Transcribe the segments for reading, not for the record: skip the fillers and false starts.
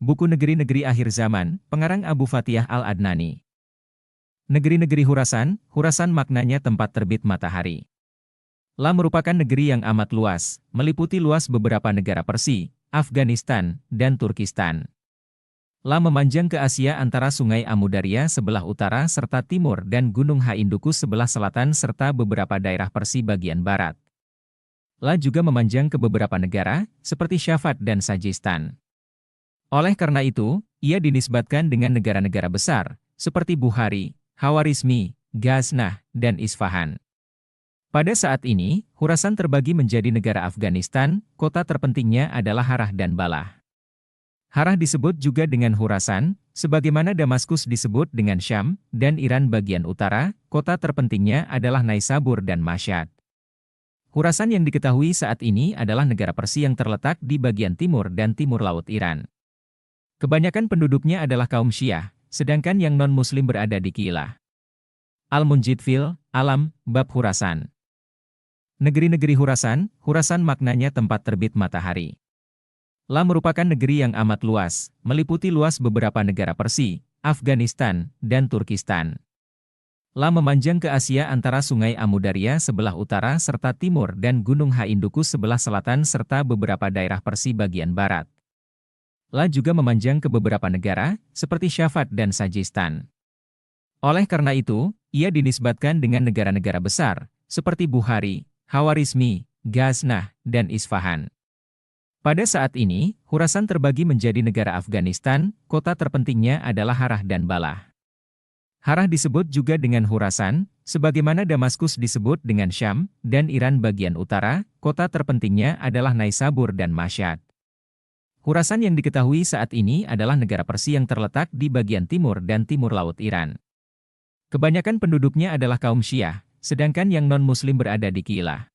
Buku Negeri-Negeri Akhir Zaman, pengarang Abu Fatihah Al-Adnani. Negeri-negeri Khurasan, Khurasan maknanya tempat terbit matahari. La merupakan negeri yang amat luas, meliputi luas beberapa negara Persia, Afghanistan, dan Turkistan. La memanjang ke Asia antara Sungai Amudarya sebelah utara serta timur dan Gunung Hindukush sebelah selatan serta beberapa daerah Persia bagian barat. La juga memanjang ke beberapa negara, seperti Syafat dan Sajistan. Oleh karena itu, ia dinisbatkan dengan negara-negara besar, seperti Bukhari, Khawarizmi, Ghaznah, dan Isfahan. Pada saat ini, Khurasan terbagi menjadi negara Afghanistan, kota terpentingnya adalah Harah dan Balah. Harah disebut juga dengan Khurasan, sebagaimana Damaskus disebut dengan Syam, dan Iran bagian utara, kota terpentingnya adalah Naisabur dan Mashhad. Khurasan yang diketahui saat ini adalah negara Persia yang terletak di bagian timur dan timur laut Iran. Kebanyakan penduduknya adalah kaum Syiah, sedangkan yang non-Muslim berada di Qilah. Al-Munjid fil Alam, Bab Khurasan. Negeri-negeri Khurasan, Khurasan maknanya tempat terbit matahari. La merupakan negeri yang amat luas, meliputi luas beberapa negara Persia, Afghanistan, dan Turkistan. La memanjang ke Asia antara Sungai Amudarya sebelah utara serta timur dan Gunung Hindukush sebelah selatan serta beberapa daerah Persia bagian barat. La juga memanjang ke beberapa negara, seperti Syafat dan Sajistan. Oleh karena itu, ia dinisbatkan dengan negara-negara besar, seperti Bukhari, Khawarizmi, Ghaznah, dan Isfahan. Pada saat ini, Khurasan terbagi menjadi negara Afghanistan, kota terpentingnya adalah Harah dan Balah. Harah disebut juga dengan Khurasan, sebagaimana Damaskus disebut dengan Syam, dan Iran bagian utara, kota terpentingnya adalah Naisabur dan Mashhad. Khurasan yang diketahui saat ini adalah negara Persia yang terletak di bagian timur dan timur laut Iran. Kebanyakan penduduknya adalah kaum Syiah, sedangkan yang non-Muslim berada di Qilah.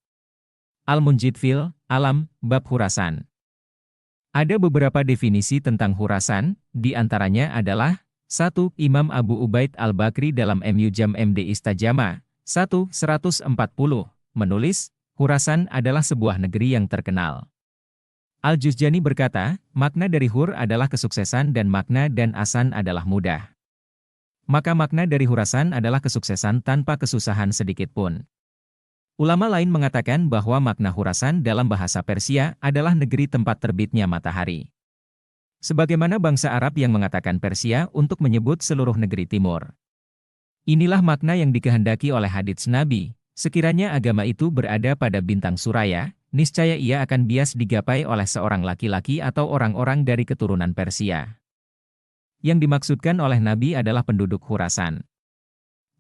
Al-Munjid fil Alam, Bab Khurasan. Ada beberapa definisi tentang Khurasan, di antaranya adalah 1. Imam Abu Ubaid Al-Bakri dalam Mu'jam MD Istajama, 1/140, menulis, Khurasan adalah sebuah negeri yang terkenal. Al-Juzjani berkata, makna dari Khur adalah kesuksesan dan makna dan Asan adalah mudah. Maka makna dari Khurasan adalah kesuksesan tanpa kesusahan sedikit pun. Ulama lain mengatakan bahwa makna Khurasan dalam bahasa Persia adalah negeri tempat terbitnya matahari. Sebagaimana bangsa Arab yang mengatakan Persia untuk menyebut seluruh negeri timur. Inilah makna yang dikehendaki oleh hadits Nabi, sekiranya agama itu berada pada bintang Suraya, niscaya ia akan bias digapai oleh seorang laki-laki atau orang-orang dari keturunan Persia. Yang dimaksudkan oleh Nabi adalah penduduk Khurasan.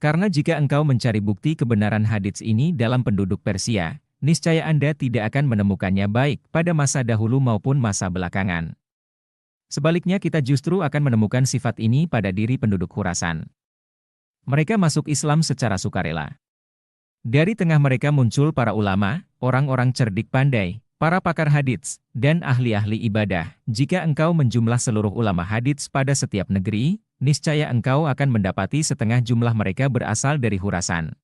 Karena jika engkau mencari bukti kebenaran hadits ini dalam penduduk Persia, niscaya Anda tidak akan menemukannya baik pada masa dahulu maupun masa belakangan. Sebaliknya kita justru akan menemukan sifat ini pada diri penduduk Khurasan. Mereka masuk Islam secara sukarela. Dari tengah mereka muncul para ulama, orang-orang cerdik pandai, para pakar hadits, dan ahli-ahli ibadah. Jika engkau menjumlah seluruh ulama hadits pada setiap negeri, niscaya engkau akan mendapati setengah jumlah mereka berasal dari Khurasan.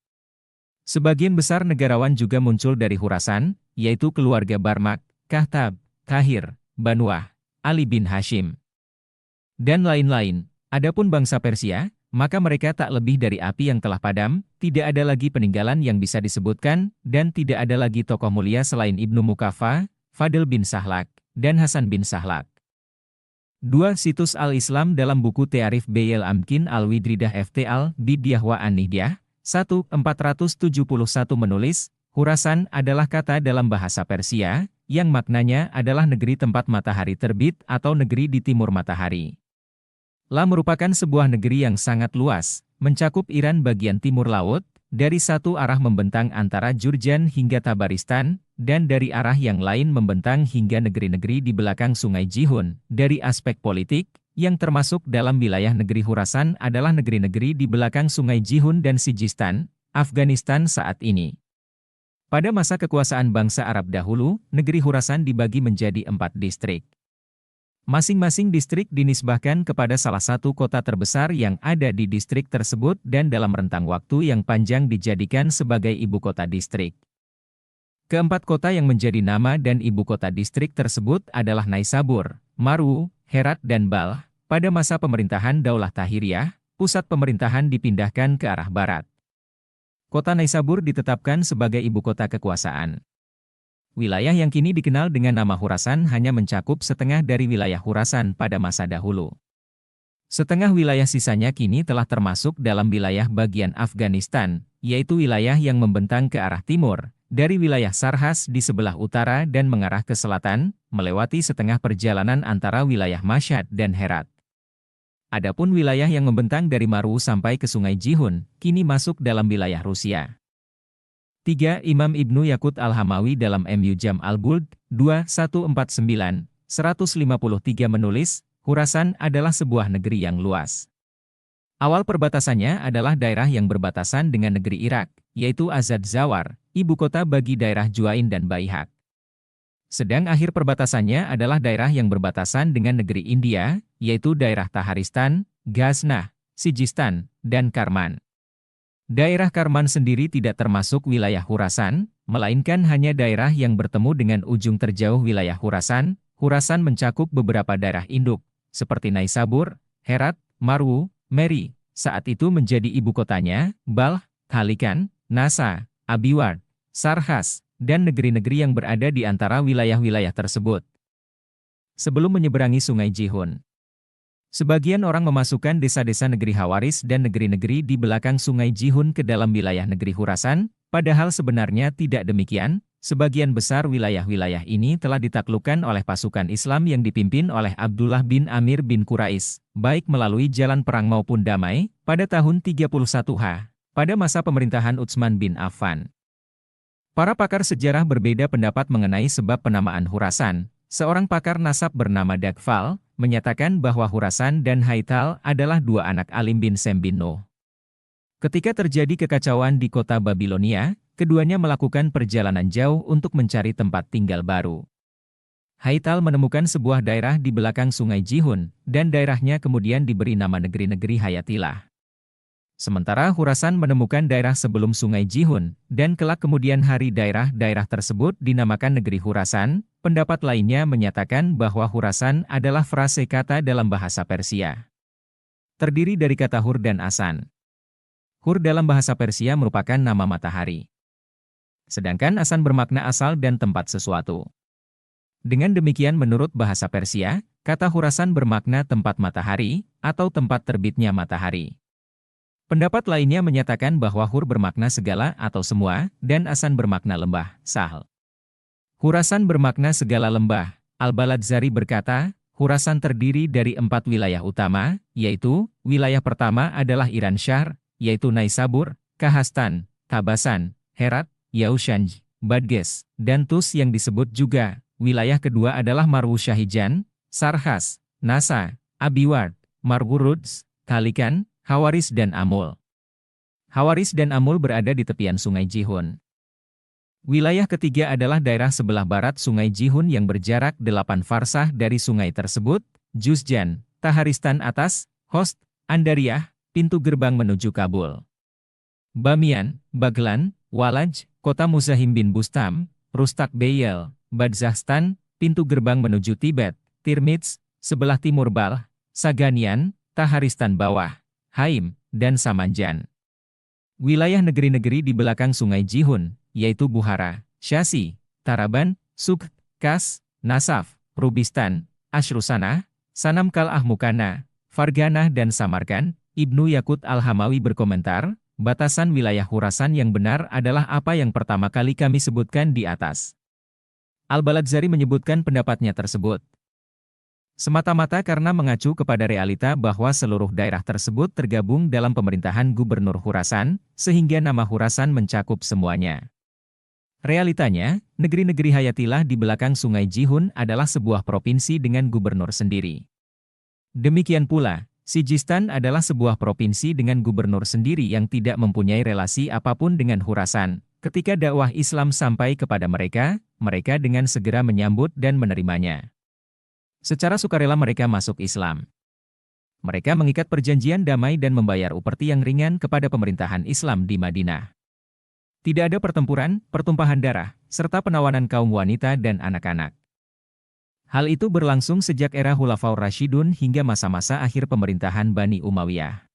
Sebagian besar negarawan juga muncul dari Khurasan, yaitu keluarga Barmak, Kahtab, Kahir, Banuah, Ali bin Hashim, dan lain-lain. Adapun bangsa Persia, maka mereka tak lebih dari api yang telah padam, tidak ada lagi peninggalan yang bisa disebutkan, dan tidak ada lagi tokoh mulia selain Ibnu Mukafa, Fadl bin Sahlak, dan Hasan bin Sahlak. 2. Situs Al-Islam dalam buku Ta'rif Bayil Amkin Al-Widridah FT Al-Bidiyah wa An-Nihdiyah, 1/471 menulis, Khurasan adalah kata dalam bahasa Persia, yang maknanya adalah negeri tempat matahari terbit atau negeri di timur matahari. La merupakan sebuah negeri yang sangat luas, mencakup Iran bagian timur laut, dari satu arah membentang antara Jurjan hingga Tabaristan, dan dari arah yang lain membentang hingga negeri-negeri di belakang sungai Jihun. Dari aspek politik, yang termasuk dalam wilayah negeri Khurasan adalah negeri-negeri di belakang sungai Jihun dan Sijistan, Afghanistan saat ini. Pada masa kekuasaan bangsa Arab dahulu, negeri Khurasan dibagi menjadi 4 distrik. Masing-masing distrik dinisbahkan kepada salah satu kota terbesar yang ada di distrik tersebut dan dalam rentang waktu yang panjang dijadikan sebagai ibu kota distrik. Keempat kota yang menjadi nama dan ibu kota distrik tersebut adalah Naisabur, Maru, Herat dan Balkh. Pada masa pemerintahan Daulah Tahiriyah, pusat pemerintahan dipindahkan ke arah barat. Kota Naisabur ditetapkan sebagai ibu kota kekuasaan. Wilayah yang kini dikenal dengan nama Khurasan hanya mencakup setengah dari wilayah Khurasan pada masa dahulu. Setengah wilayah sisanya kini telah termasuk dalam wilayah bagian Afghanistan, yaitu wilayah yang membentang ke arah timur, dari wilayah Sarhas di sebelah utara dan mengarah ke selatan, melewati setengah perjalanan antara wilayah Mashhad dan Herat. Adapun wilayah yang membentang dari Maru sampai ke Sungai Jihun, kini masuk dalam wilayah Rusia. 3. Imam Ibnu Yaqut Al-Hamawi dalam Mu'jam Al-Buld, 2149, 153 menulis, Khurasan adalah sebuah negeri yang luas. Awal perbatasannya adalah daerah yang berbatasan dengan negeri Irak, yaitu Azad Zawar, ibu kota bagi daerah Juain dan Baihaq. Sedang akhir perbatasannya adalah daerah yang berbatasan dengan negeri India, yaitu daerah Taharistan, Ghaznah, Sijistan, dan Karman. Daerah Karman sendiri tidak termasuk wilayah Khurasan, melainkan hanya daerah yang bertemu dengan ujung terjauh wilayah Khurasan. Khurasan mencakup beberapa daerah induk, seperti Naisabur, Herat, Maru, Meri, saat itu menjadi ibu kotanya, Balkh, Khalikan, Nasa, Abiwad, Sarhas, dan negeri-negeri yang berada di antara wilayah-wilayah tersebut. Sebelum menyeberangi Sungai Jihun, sebagian orang memasukkan desa-desa negeri Hawaris dan negeri-negeri di belakang Sungai Jihun ke dalam wilayah negeri Khurasan, padahal sebenarnya tidak demikian. Sebagian besar wilayah-wilayah ini telah ditaklukkan oleh pasukan Islam yang dipimpin oleh Abdullah bin Amir bin Quraish, baik melalui jalan perang maupun damai, pada tahun 31 pada masa pemerintahan Utsman bin Affan. Para pakar sejarah berbeda pendapat mengenai sebab penamaan Khurasan. Seorang pakar nasab bernama Dagfal menyatakan bahwa Khurasan dan Haital adalah dua anak Alim bin Sem bin Nuh. Ketika terjadi kekacauan di kota Babilonia, keduanya melakukan perjalanan jauh untuk mencari tempat tinggal baru. Haital menemukan sebuah daerah di belakang Sungai Jihun, dan daerahnya kemudian diberi nama negeri-negeri Hayatilah. Sementara Khurasan menemukan daerah sebelum Sungai Jihun, dan kelak kemudian hari daerah-daerah tersebut dinamakan negeri Khurasan. Pendapat lainnya menyatakan bahwa Khurasan adalah frase kata dalam bahasa Persia. Terdiri dari kata Hur dan Asan. Hur dalam bahasa Persia merupakan nama matahari. Sedangkan Asan bermakna asal dan tempat sesuatu. Dengan demikian menurut bahasa Persia, kata Khurasan bermakna tempat matahari, atau tempat terbitnya matahari. Pendapat lainnya menyatakan bahwa Hur bermakna segala atau semua, dan Asan bermakna lembah, Sahl. Khurasan bermakna segala lembah. Al-Baladzari berkata, Khurasan terdiri dari 4 wilayah utama, yaitu, wilayah pertama adalah Iran Syahr, yaitu Naisabur, Kahastan, Tabasan, Herat, Yaushanj, Badges, dan Tus yang disebut juga. Wilayah kedua adalah Marwu Syahijan, Sarhas, Nasa, Abiwad, Marguruds, Khalikan, Hawaris dan Amul. Hawaris dan Amul berada di tepian Sungai Jihun. Wilayah ketiga adalah daerah sebelah barat Sungai Jihun yang berjarak 8 farsah dari sungai tersebut, Juzjan, Taharistan Atas, Khost, Andariyah, pintu gerbang menuju Kabul. Bamiyan, Baghlan, Walaj, kota Muzahim bin Bustam, Rustak Beyel, Badzahstan, pintu gerbang menuju Tibet, Tirmidz, sebelah timur Balkh, Saganian, Taharistan Bawah, Haim, dan Samanjan. Wilayah negeri-negeri di belakang Sungai Jihun, yaitu Buhara, Syasi, Taraban, Sugh, Kas, Nasaf, Rubistan, Ashrusana, Sanam Kal Ahmukana, Farganah dan Samarkand. Ibnu Yaqut Al-Hamawi berkomentar, batasan wilayah Khurasan yang benar adalah apa yang pertama kali kami sebutkan di atas. Al-Baladzari menyebutkan pendapatnya tersebut semata-mata karena mengacu kepada realita bahwa seluruh daerah tersebut tergabung dalam pemerintahan Gubernur Khurasan, sehingga nama Khurasan mencakup semuanya. Realitanya, negeri-negeri Hayatilah di belakang Sungai Jihun adalah sebuah provinsi dengan gubernur sendiri. Demikian pula, Sijistan adalah sebuah provinsi dengan gubernur sendiri yang tidak mempunyai relasi apapun dengan Khurasan. Ketika dakwah Islam sampai kepada mereka, mereka dengan segera menyambut dan menerimanya. Secara sukarela mereka masuk Islam. Mereka mengikat perjanjian damai dan membayar upeti yang ringan kepada pemerintahan Islam di Madinah. Tidak ada pertempuran, pertumpahan darah, serta penawanan kaum wanita dan anak-anak. Hal itu berlangsung sejak era Khulafaur Rasyidun hingga masa-masa akhir pemerintahan Bani Umayyah.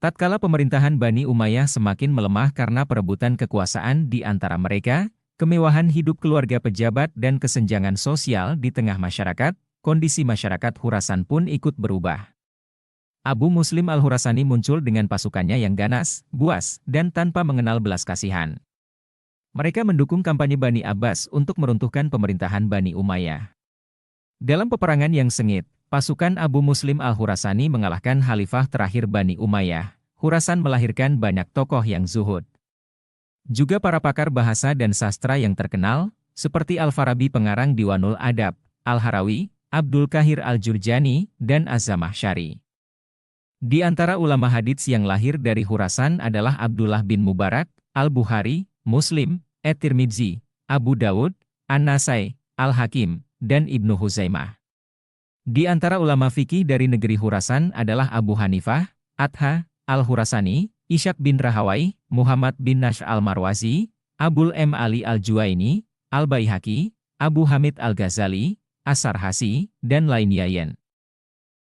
Tatkala pemerintahan Bani Umayyah semakin melemah karena perebutan kekuasaan di antara mereka, kemewahan hidup keluarga pejabat dan kesenjangan sosial di tengah masyarakat, kondisi masyarakat Khurasan pun ikut berubah. Abu Muslim al-Khurasani muncul dengan pasukannya yang ganas, buas, dan tanpa mengenal belas kasihan. Mereka mendukung kampanye Bani Abbas untuk meruntuhkan pemerintahan Bani Umayyah. Dalam peperangan yang sengit, pasukan Abu Muslim al-Khurasani mengalahkan khalifah terakhir Bani Umayyah. Khurasan melahirkan banyak tokoh yang zuhud. Juga para pakar bahasa dan sastra yang terkenal, seperti Al-Farabi pengarang Diwanul Adab, Al-Harawi, Abdul Kahir Al-Jurjani, dan Az-Zamakhsyari. Di antara ulama hadits yang lahir dari Khurasan adalah Abdullah bin Mubarak, Al-Bukhari, Muslim, At-Tirmidzi, Abu Dawud, An-Nasai, Al-Hakim, dan Ibnu Huzaimah. Di antara ulama fikih dari negeri Khurasan adalah Abu Hanifah, Atha, Al-Khurasani, Ishaq bin Rahawai, Muhammad bin Nash al-Marwazi, Abul M. Ali al-Juwaini, Al-Baihaqi, Abu Hamid al-Ghazali, As-Sarhasi, dan lainnya.